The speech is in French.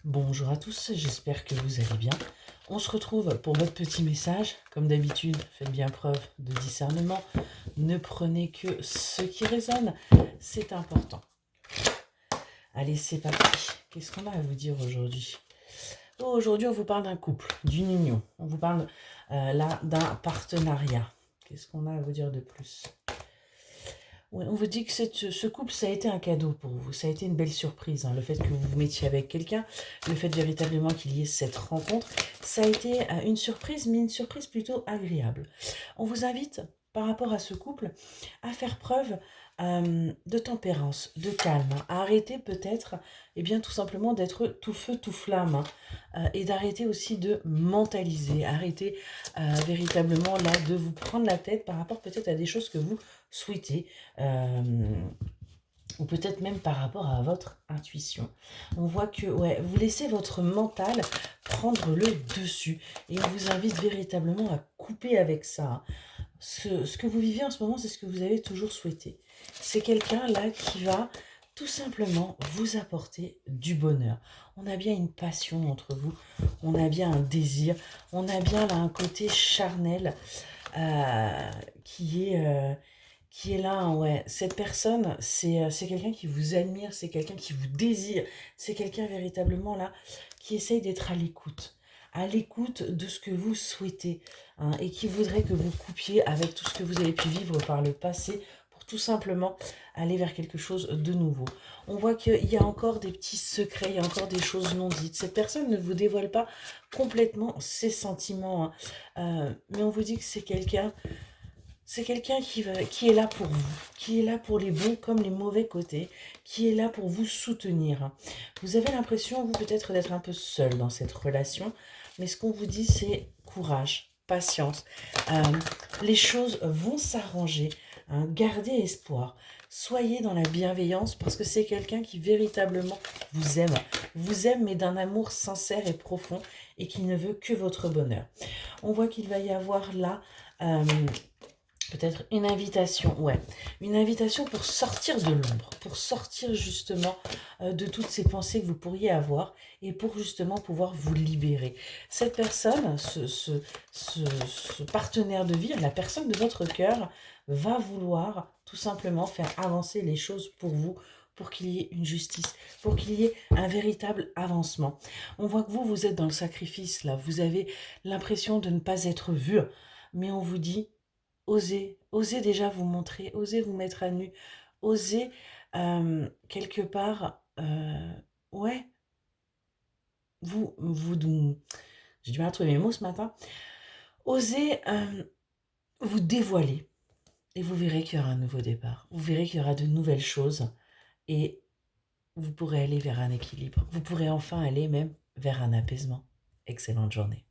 Bonjour à tous, j'espère que vous allez bien. On se retrouve pour votre petit message. Comme d'habitude, faites bien preuve de discernement. Ne prenez que ce qui résonne, c'est important. Allez, c'est parti. Qu'est-ce qu'on a à vous dire aujourd'hui? Aujourd'hui, on vous parle d'un couple, d'une union. On vous parle là d'un partenariat. Qu'est-ce qu'on a à vous dire de plus? Ouais, on vous dit que ce couple, ça a été un cadeau pour vous. Ça a été une belle surprise, hein. Le fait que vous vous mettiez avec quelqu'un, le fait véritablement qu'il y ait cette rencontre, ça a été une surprise, mais une surprise plutôt agréable. On vous invite, par rapport à ce couple, à faire preuve de tempérance, de calme, hein, à arrêter peut-être, eh bien, tout simplement d'être tout feu, tout flamme, hein, et d'arrêter aussi de mentaliser, arrêter véritablement là de vous prendre la tête par rapport peut-être à des choses que vous souhaitez, ou peut-être même par rapport à votre intuition. On voit que ouais, vous laissez votre mental prendre le dessus et on vous invite véritablement à couper avec ça, hein. Ce que vous vivez en ce moment, c'est ce que vous avez toujours souhaité. C'est quelqu'un là qui va tout simplement vous apporter du bonheur. On a bien une passion entre vous, on a bien un désir, on a bien là un côté charnel euh, qui est... euh, qui est là, hein, ouais. Cette personne, c'est quelqu'un qui vous admire, c'est quelqu'un qui vous désire, c'est quelqu'un véritablement là qui essaye d'être à l'écoute de ce que vous souhaitez, hein, et qui voudrait que vous coupiez avec tout ce que vous avez pu vivre par le passé pour tout simplement aller vers quelque chose de nouveau. On voit qu'il y a encore des petits secrets, il y a encore des choses non dites. Cette personne ne vous dévoile pas complètement ses sentiments, hein. Mais on vous dit que c'est quelqu'un qui est là pour vous, qui est là pour les bons comme les mauvais côtés, qui est là pour vous soutenir, hein. Vous avez l'impression, vous, peut-être d'être un peu seul dans cette relation, mais ce qu'on vous dit, c'est courage, patience. Euh, les choses vont s'arranger, hein. Gardez espoir. Soyez dans la bienveillance parce que c'est quelqu'un qui véritablement vous aime mais d'un amour sincère et profond et qui ne veut que votre bonheur. On voit qu'il va y avoir là euh, peut-être une invitation, ouais. Une invitation pour sortir de l'ombre, pour sortir justement de toutes ces pensées que vous pourriez avoir et pour justement pouvoir vous libérer. Cette personne, ce partenaire de vie, la personne de votre cœur, va vouloir tout simplement faire avancer les choses pour vous, pour qu'il y ait une justice, pour qu'il y ait un véritable avancement. On voit que vous, vous êtes dans le sacrifice, là. Vous avez l'impression de ne pas être vu, mais on vous dit osez, osez déjà vous montrer, osez vous mettre à nu, osez quelque part, ouais, j'ai du mal à trouver mes mots ce matin, osez vous dévoiler et vous verrez qu'il y aura un nouveau départ, vous verrez qu'il y aura de nouvelles choses et vous pourrez aller vers un équilibre, vous pourrez enfin aller même vers un apaisement. Excellente journée.